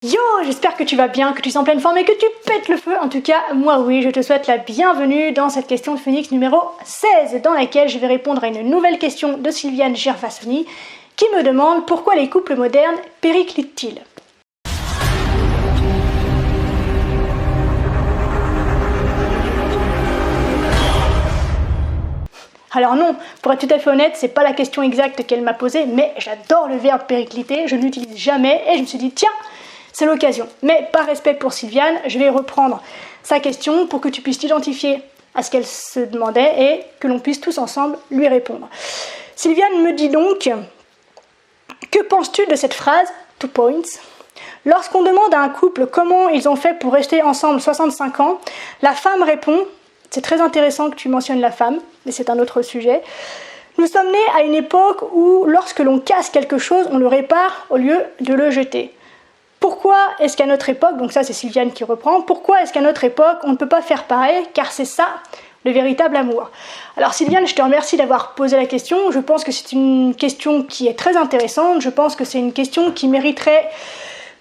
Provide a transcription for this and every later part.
Yo, j'espère que tu vas bien, que tu es en pleine forme et que tu pètes le feu. En tout cas, moi oui, je te souhaite la bienvenue dans cette question de Phoenix numéro 16, dans laquelle je vais répondre à une nouvelle question de Sylviane Gervasoni, qui me demande pourquoi les couples modernes périclitent-ils. Alors non, pour être tout à fait honnête, c'est pas la question exacte qu'elle m'a posée, mais j'adore le verbe péricliter, je ne l'utilise jamais et je me suis dit tiens, c'est l'occasion. Mais par respect pour Sylviane, je vais reprendre sa question pour que tu puisses t'identifier à ce qu'elle se demandait et que l'on puisse tous ensemble lui répondre. Sylviane me dit donc, que penses-tu de cette phrase, 2 points? Lorsqu'on demande à un couple comment ils ont fait pour rester ensemble 65 ans, la femme répond, c'est très intéressant que tu mentionnes la femme, mais c'est un autre sujet. Nous sommes nés à une époque où lorsque l'on casse quelque chose, on le répare au lieu de le jeter. Pourquoi est-ce qu'à notre époque, donc ça c'est Sylviane qui reprend, pourquoi est-ce qu'à notre époque on ne peut pas faire pareil, car c'est ça le véritable amour. Alors Sylviane, je te remercie d'avoir posé la question, je pense que c'est une question qui est très intéressante, je pense que c'est une question qui mériterait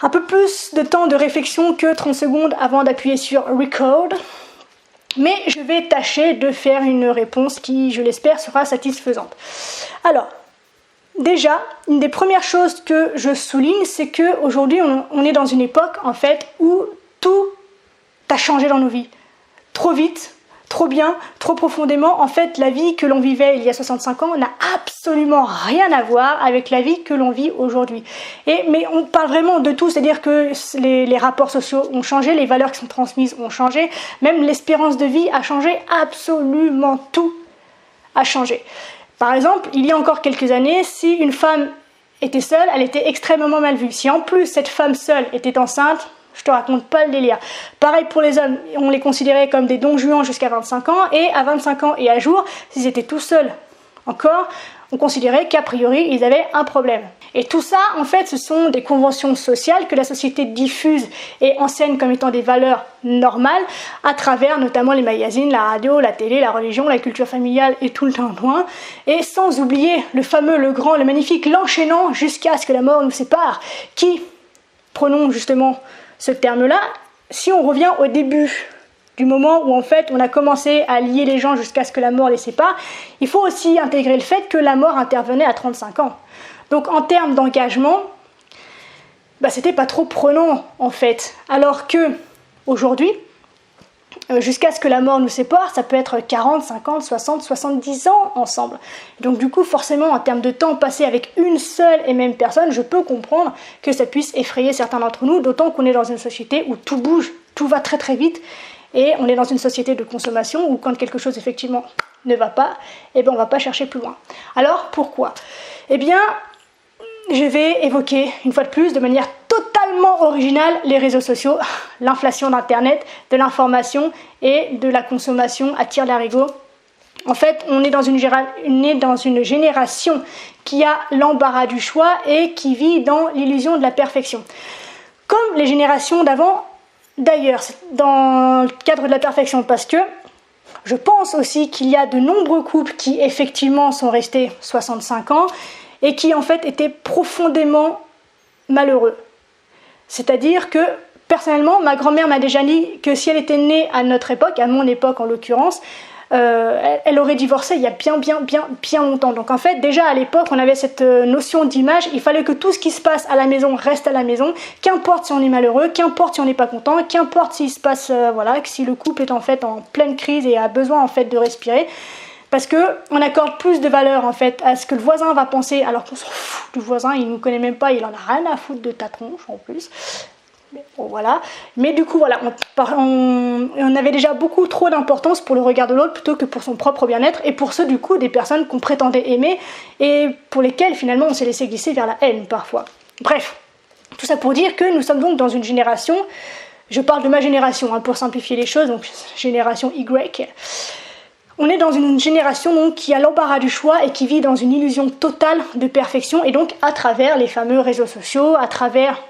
un peu plus de temps de réflexion que 30 secondes avant d'appuyer sur Record, mais je vais tâcher de faire une réponse qui, je l'espère, sera satisfaisante. Alors, déjà, une des premières choses que je souligne, c'est qu'aujourd'hui, on est dans une époque, en fait, où tout a changé dans nos vies. Trop vite, trop bien, trop profondément. En fait, la vie que l'on vivait il y a 65 ans n'a absolument rien à voir avec la vie que l'on vit aujourd'hui. Mais on parle vraiment de tout, c'est-à-dire que les rapports sociaux ont changé, les valeurs qui sont transmises ont changé, même l'espérance de vie a changé, absolument tout a changé. Par exemple, il y a encore quelques années, si une femme était seule, elle était extrêmement mal vue. Si en plus cette femme seule était enceinte, je te raconte pas le délire. Pareil pour les hommes, on les considérait comme des don juan jusqu'à 25 ans, et à 25 ans et à jour, s'ils étaient tout seuls encore, on considérait qu'a priori ils avaient un problème. Et tout ça, en fait, ce sont des conventions sociales que la société diffuse et enseigne comme étant des valeurs normales à travers notamment les magazines, la radio, la télé, la religion, la culture familiale et tout le temps loin. Et sans oublier le fameux, le grand, le magnifique, l'enchaînant jusqu'à ce que la mort nous sépare, qui, prenons justement ce terme-là, si on revient au début du moment où en fait on a commencé à lier les gens jusqu'à ce que la mort les sépare, il faut aussi intégrer le fait que la mort intervenait à 35 ans. Donc en termes d'engagement, c'était pas trop prenant en fait. Alors que aujourd'hui, jusqu'à ce que la mort nous sépare, ça peut être 40, 50, 60, 70 ans ensemble. Donc du coup, forcément, en termes de temps passé avec une seule et même personne, je peux comprendre que ça puisse effrayer certains d'entre nous, d'autant qu'on est dans une société où tout bouge, tout va très très vite, et on est dans une société de consommation où quand quelque chose effectivement ne va pas, on va pas chercher plus loin. Alors pourquoi ? Je vais évoquer une fois de plus, de manière totalement originale, les réseaux sociaux, l'inflation d'Internet, de l'information et de la consommation à tire-larigot. En fait, on est dans une génération qui a l'embarras du choix et qui vit dans l'illusion de la perfection. Comme les générations d'avant, d'ailleurs, dans le cadre de la perfection, parce que je pense aussi qu'il y a de nombreux couples qui effectivement sont restés 65 ans et qui en fait étaient profondément malheureux. C'est-à-dire que, personnellement, ma grand-mère m'a déjà dit que si elle était née à notre époque, à mon époque en l'occurrence, elle aurait divorcé il y a bien longtemps. Donc en fait, déjà à l'époque, on avait cette notion d'image, il fallait que tout ce qui se passe à la maison reste à la maison, qu'importe si on est malheureux, qu'importe si on n'est pas content, qu'importe s'il se passe, si le couple est en fait en pleine crise et a besoin en fait de respirer. Parce qu'on accorde plus de valeur en fait à ce que le voisin va penser, alors qu'on s'en fout du voisin, il ne nous connaît même pas, il en a rien à foutre de ta tronche en plus. Mais du coup, on avait déjà beaucoup trop d'importance pour le regard de l'autre plutôt que pour son propre bien-être et pour ceux du coup des personnes qu'on prétendait aimer et pour lesquelles finalement on s'est laissé glisser vers la haine parfois. Bref, tout ça pour dire que nous sommes donc dans une génération, je parle de ma génération pour simplifier les choses, donc génération Y. On est dans une génération donc, qui a l'embarras du choix et qui vit dans une illusion totale de perfection et donc à travers les fameux réseaux sociaux, à travers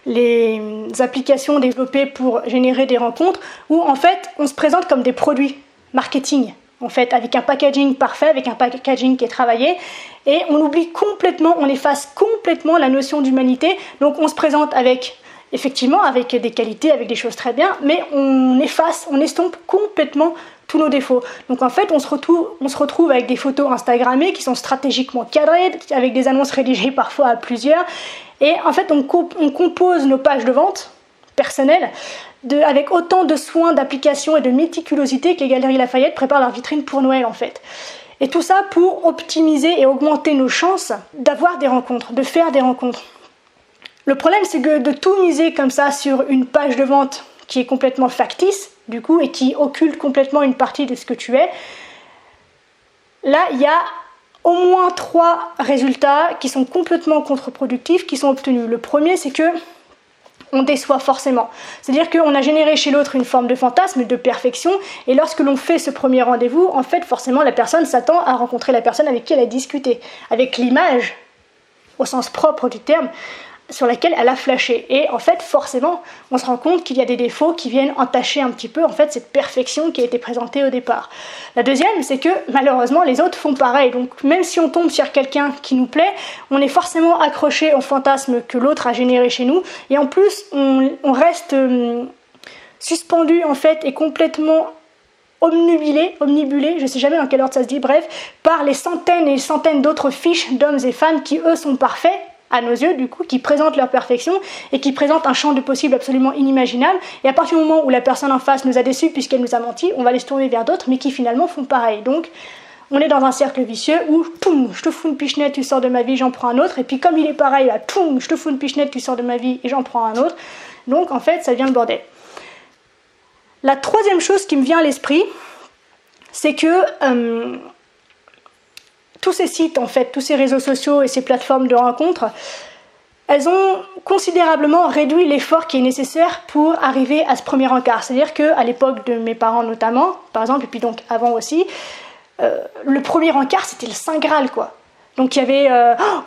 les applications développées pour générer des rencontres où en fait on se présente comme des produits marketing en fait, avec un packaging parfait, avec un packaging qui est travaillé, et on oublie complètement, on efface complètement la notion d'humanité. Donc on se présente avec, effectivement, avec des qualités, avec des choses très bien, mais on efface, on estompe complètement tous nos défauts. Donc en fait, on se retrouve avec des photos instagrammées qui sont stratégiquement cadrées, avec des annonces rédigées parfois à plusieurs, et en fait, on compose nos pages de vente personnelles avec autant de soins, d'application et de méticulosité que les Galeries Lafayette préparent leur vitrine pour Noël en fait. Et tout ça pour optimiser et augmenter nos chances d'avoir des rencontres, de faire des rencontres. Le problème, c'est que de tout miser comme ça sur une page de vente qui est complètement factice, du coup, et qui occulte complètement une partie de ce que tu es, là, il y a au moins 3 résultats qui sont complètement contre-productifs qui sont obtenus. Le premier, c'est que on déçoit forcément. C'est-à-dire qu'on a généré chez l'autre une forme de fantasme, de perfection, et lorsque l'on fait ce premier rendez-vous, en fait, forcément, la personne s'attend à rencontrer la personne avec qui elle a discuté, avec l'image, au sens propre du terme, sur laquelle elle a flashé. Et en fait, forcément, on se rend compte qu'il y a des défauts qui viennent entacher un petit peu, en fait, cette perfection qui a été présentée au départ. La deuxième, c'est que, malheureusement, les autres font pareil. Donc, même si on tombe sur quelqu'un qui nous plaît, on est forcément accroché au fantasme que l'autre a généré chez nous. Et en plus, on reste suspendu, en fait, et complètement omnibulé, je ne sais jamais dans quel ordre ça se dit, bref, par les centaines et centaines d'autres fiches d'hommes et femmes qui, eux, sont parfaits, à nos yeux, du coup, qui présentent leur perfection et qui présentent un champ de possibles absolument inimaginable. Et à partir du moment où la personne en face nous a déçus puisqu'elle nous a menti, on va les tourner vers d'autres, mais qui finalement font pareil. Donc, on est dans un cercle vicieux où, poum, je te fous une pichenette, tu sors de ma vie, j'en prends un autre. Et puis, comme il est pareil, là, poum, je te fous une pichenette, tu sors de ma vie et j'en prends un autre. Donc, en fait, ça devient le bordel. La troisième chose qui me vient à l'esprit, c'est que tous ces sites, en fait, tous ces réseaux sociaux et ces plateformes de rencontres, elles ont considérablement réduit l'effort qui est nécessaire pour arriver à ce premier encart. C'est-à-dire qu'à l'époque de mes parents notamment, par exemple, et puis donc avant aussi, le premier encart, c'était le Saint Graal, quoi. Donc il y avait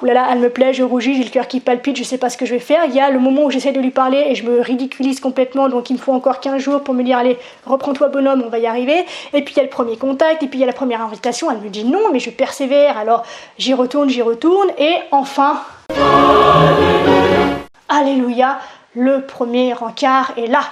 oh là là, elle me plaît, je rougis, j'ai le cœur qui palpite, je sais pas ce que je vais faire. Il y a le moment où j'essaie de lui parler et je me ridiculise complètement, donc il me faut encore 15 jours pour me dire allez, reprends-toi bonhomme, on va y arriver. Et puis il y a le premier contact, et puis il y a la première invitation, elle me dit non, mais je persévère, alors j'y retourne, et enfin, alléluia, le premier encart est là.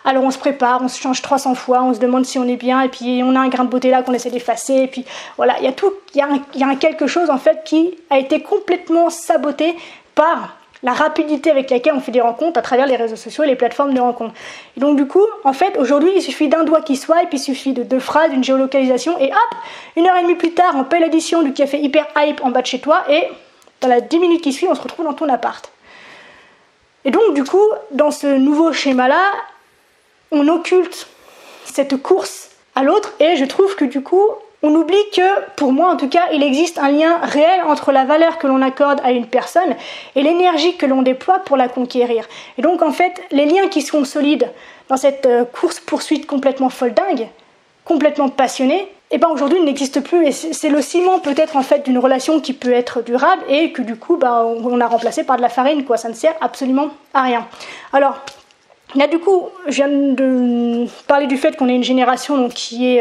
Alors on se prépare, on se change 300 fois, on se demande si on est bien, et puis on a un grain de beauté là qu'on essaie d'effacer, et puis voilà, il y a quelque chose en fait qui a été complètement saboté par la rapidité avec laquelle on fait des rencontres à travers les réseaux sociaux et les plateformes de rencontres. Et donc du coup, en fait, aujourd'hui, il suffit d'un doigt qui swipe, il suffit de 2 phrases, d'une géolocalisation, et hop, 1h30 plus tard, on paie l'addition du café hyper hype en bas de chez toi, et dans la 10 minutes qui suivent, on se retrouve dans ton appart. Et donc du coup, dans ce nouveau schéma-là, on occulte cette course à l'autre et je trouve que du coup, on oublie que, pour moi en tout cas, il existe un lien réel entre la valeur que l'on accorde à une personne et l'énergie que l'on déploie pour la conquérir. Et donc en fait, les liens qui sont solides dans cette course-poursuite complètement folle dingue, complètement passionnée, et ben aujourd'hui n'existe plus et c'est le ciment peut-être en fait d'une relation qui peut être durable et que du coup on a remplacé par de la farine, quoi. Ça ne sert absolument à rien. Alors là, du coup, je viens de parler du fait qu'on est une génération donc, qui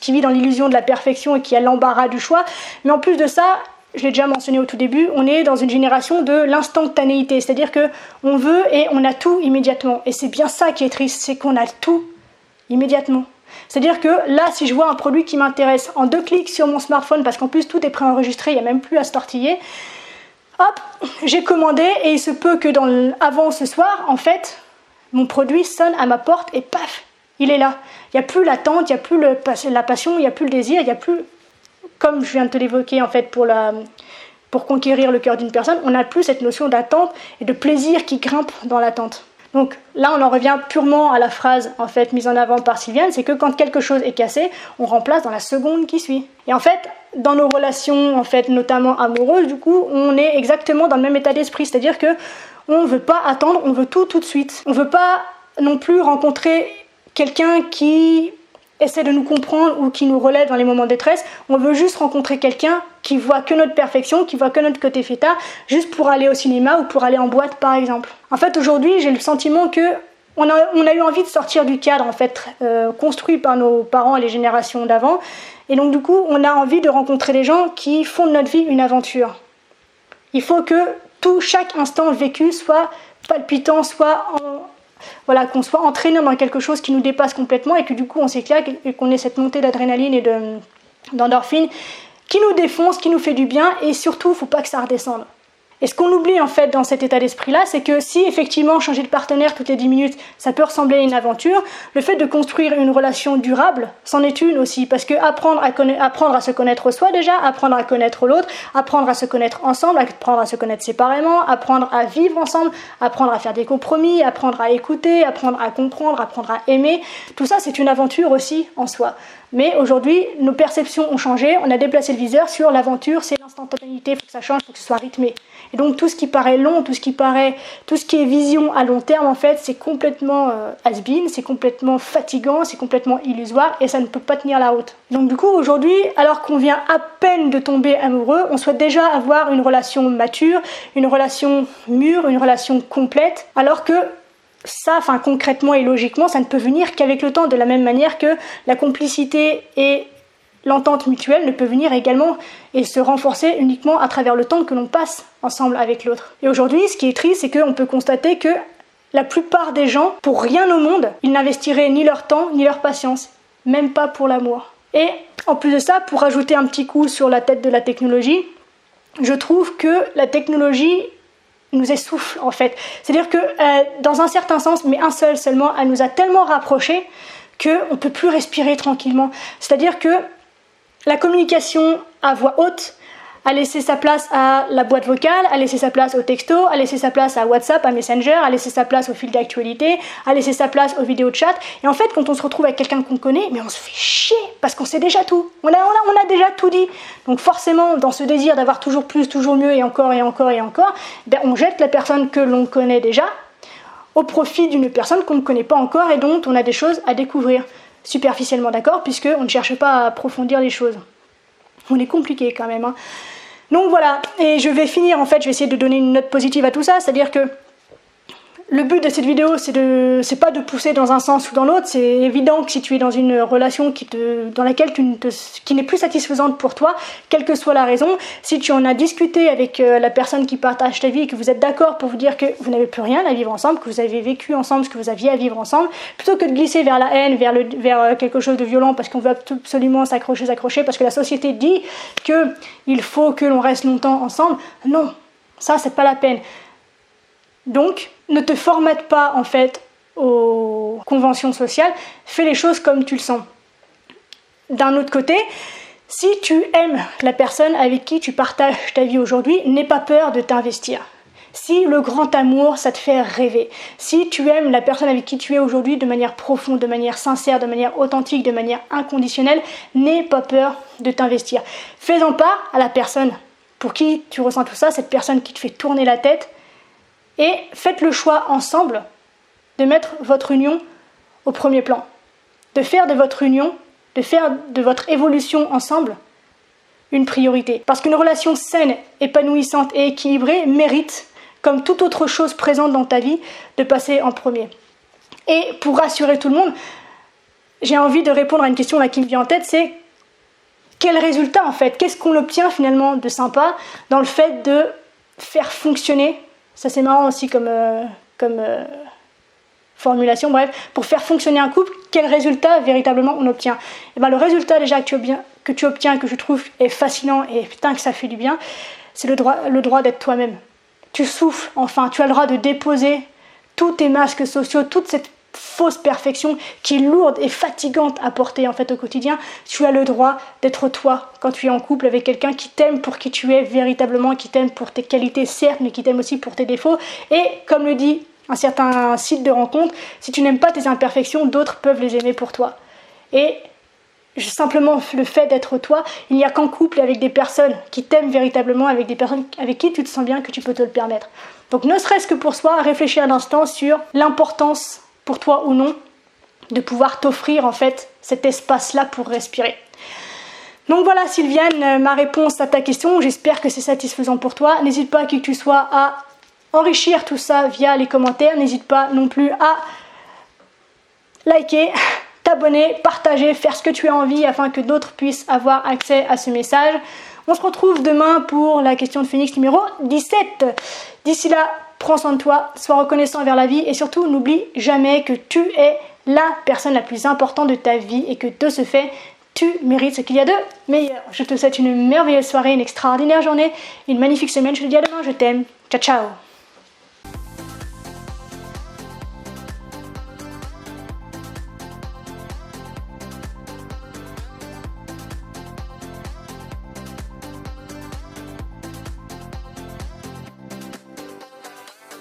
vit dans l'illusion de la perfection et qui a l'embarras du choix. Mais en plus de ça, je l'ai déjà mentionné au tout début, on est dans une génération de l'instantanéité. C'est-à-dire qu'on veut et on a tout immédiatement. Et c'est bien ça qui est triste, c'est qu'on a tout immédiatement. C'est-à-dire que là, si je vois un produit qui m'intéresse, en 2 clics sur mon smartphone, parce qu'en plus tout est préenregistré, il n'y a même plus à se tortiller, hop, j'ai commandé et il se peut que avant ce soir, en fait, mon produit sonne à ma porte et paf, il est là. Il n'y a plus l'attente, il n'y a plus la passion, il n'y a plus le désir, il n'y a plus, comme je viens de te l'évoquer en fait pour conquérir le cœur d'une personne, on n'a plus cette notion d'attente et de plaisir qui grimpe dans l'attente. Donc là, on en revient purement à la phrase en fait mise en avant par Sylviane, c'est que quand quelque chose est cassé, on remplace dans la seconde qui suit. Et en fait, dans nos relations en fait notamment amoureuses, du coup, on est exactement dans le même état d'esprit, c'est-à-dire que on ne veut pas attendre, on veut tout de suite. On ne veut pas non plus rencontrer quelqu'un qui essaie de nous comprendre ou qui nous relève dans les moments de détresse. On veut juste rencontrer quelqu'un qui voit que notre perfection, qui voit que notre côté fêtard, juste pour aller au cinéma ou pour aller en boîte par exemple. En fait, aujourd'hui, j'ai le sentiment que on a eu envie de sortir du cadre en fait construit par nos parents et les générations d'avant. Et donc du coup, on a envie de rencontrer des gens qui font de notre vie une aventure. Il faut que chaque instant vécu soit palpitant, qu'on soit entraîné dans quelque chose qui nous dépasse complètement et que du coup on s'éclate et qu'on ait cette montée d'adrénaline et d'endorphine qui nous défonce, qui nous fait du bien et surtout, il ne faut pas que ça redescende. Et ce qu'on oublie en fait dans cet état d'esprit-là, c'est que si effectivement changer de partenaire toutes les 10 minutes, ça peut ressembler à une aventure, le fait de construire une relation durable, c'en est une aussi. Parce que apprendre à se connaître soi déjà, apprendre à connaître l'autre, apprendre à se connaître ensemble, apprendre à se connaître séparément, apprendre à vivre ensemble, apprendre à faire des compromis, apprendre à écouter, apprendre à comprendre, apprendre à aimer, tout ça c'est une aventure aussi en soi. Mais aujourd'hui, nos perceptions ont changé, on a déplacé le viseur sur l'aventure, c'est l'instantanéité, il faut que ça change, il faut que ce soit rythmé. Et donc tout ce qui paraît long, tout ce qui est vision à long terme, en fait, c'est complètement has-been, c'est complètement fatigant, c'est complètement illusoire et ça ne peut pas tenir la route. Donc du coup, aujourd'hui, alors qu'on vient à peine de tomber amoureux, on souhaite déjà avoir une relation mature, une relation mûre, une relation complète, alors que ça, concrètement et logiquement, ça ne peut venir qu'avec le temps, de la même manière que la complicité et l'entente mutuelle ne peut venir également et se renforcer uniquement à travers le temps que l'on passe ensemble avec l'autre. Et aujourd'hui, ce qui est triste, c'est qu'on peut constater que la plupart des gens, pour rien au monde, ils n'investiraient ni leur temps ni leur patience, même pas pour l'amour. Et en plus de ça, pour rajouter un petit coup sur la tête de la technologie, je trouve que la technologie nous essouffle en fait. C'est-à-dire que dans un certain sens, mais un seul seulement, elle nous a tellement rapprochés qu'on ne peut plus respirer tranquillement. C'est-à-dire que la communication à voix haute a laissé sa place à la boîte vocale, a laissé sa place au texto, a laissé sa place à WhatsApp, à Messenger, a laissé sa place au fil d'actualité, a laissé sa place aux vidéos de chat. Et en fait, quand on se retrouve avec quelqu'un qu'on connaît, mais on se fait chier parce qu'on sait déjà tout. On a déjà tout dit. Donc forcément, dans ce désir d'avoir toujours plus, toujours mieux et encore et encore et encore, on jette la personne que l'on connaît déjà au profit d'une personne qu'on ne connaît pas encore et dont on a des choses à découvrir. Superficiellement d'accord, puisqu'on ne cherche pas à approfondir les choses. On est compliqué quand même. Donc voilà, et je vais finir, en fait, je vais essayer de donner une note positive à tout ça, c'est-à-dire que le but de cette vidéo, c'est pas de pousser dans un sens ou dans l'autre. C'est évident que si tu es dans une relation dans laquelle qui n'est plus satisfaisante pour toi, quelle que soit la raison, si tu en as discuté avec la personne qui partage ta vie et que vous êtes d'accord pour vous dire que vous n'avez plus rien à vivre ensemble, que vous avez vécu ensemble ce que vous aviez à vivre ensemble, plutôt que de glisser vers la haine, vers quelque chose de violent parce qu'on veut absolument s'accrocher, parce que la société dit qu'il faut que l'on reste longtemps ensemble, non, ça c'est pas la peine. Donc, ne te formate pas en fait aux conventions sociales, fais les choses comme tu le sens. D'un autre côté, si tu aimes la personne avec qui tu partages ta vie aujourd'hui, n'aie pas peur de t'investir. Si le grand amour, ça te fait rêver, si tu aimes la personne avec qui tu es aujourd'hui de manière profonde, de manière sincère, de manière authentique, de manière inconditionnelle, n'aie pas peur de t'investir. Fais-en part à la personne pour qui tu ressens tout ça, cette personne qui te fait tourner la tête, et faites le choix ensemble de mettre votre union au premier plan, de faire de votre union, de faire de votre évolution ensemble une priorité. Parce qu'une relation saine, épanouissante et équilibrée mérite, comme toute autre chose présente dans ta vie, de passer en premier. Et pour rassurer tout le monde, j'ai envie de répondre à une question là qui me vient en tête, c'est quel résultat en fait? Qu'est-ce qu'on obtient finalement de sympa dans le fait de faire fonctionner? Ça c'est marrant aussi comme formulation, bref, pour faire fonctionner un couple, quel résultat véritablement on obtient? Et le résultat déjà que tu obtiens, que je trouve est fascinant et putain que ça fait du bien, c'est le droit d'être toi-même. Tu souffles enfin, tu as le droit de déposer tous tes masques sociaux, toute cette fausse perfection qui est lourde et fatigante à porter en fait au quotidien. Tu as le droit d'être toi quand tu es en couple avec quelqu'un qui t'aime pour qui tu es véritablement, qui t'aime pour tes qualités certes, mais qui t'aime aussi pour tes défauts. Et comme le dit un certain site de rencontre, si tu n'aimes pas tes imperfections, d'autres peuvent les aimer pour toi. Et simplement le fait d'être toi, il n'y a qu'en couple avec des personnes qui t'aiment véritablement, avec des personnes avec qui tu te sens bien, que tu peux te le permettre. Donc ne serait-ce que pour soi, réfléchis un instant sur l'importance pour toi ou non de pouvoir t'offrir en fait cet espace-là pour respirer. Donc voilà Sylviane, ma réponse à ta question, j'espère que c'est satisfaisant pour toi. N'hésite pas qui que tu sois à enrichir tout ça via les commentaires, n'hésite pas non plus à liker, t'abonner, partager, faire ce que tu as envie afin que d'autres puissent avoir accès à ce message. On se retrouve demain pour la question de Phoenix numéro 17. D'ici là, prends soin de toi, sois reconnaissant envers la vie et surtout n'oublie jamais que tu es la personne la plus importante de ta vie et que de ce fait, tu mérites ce qu'il y a de meilleur. Je te souhaite une merveilleuse soirée, une extraordinaire journée, une magnifique semaine. Je te dis à demain, je t'aime. Ciao, ciao.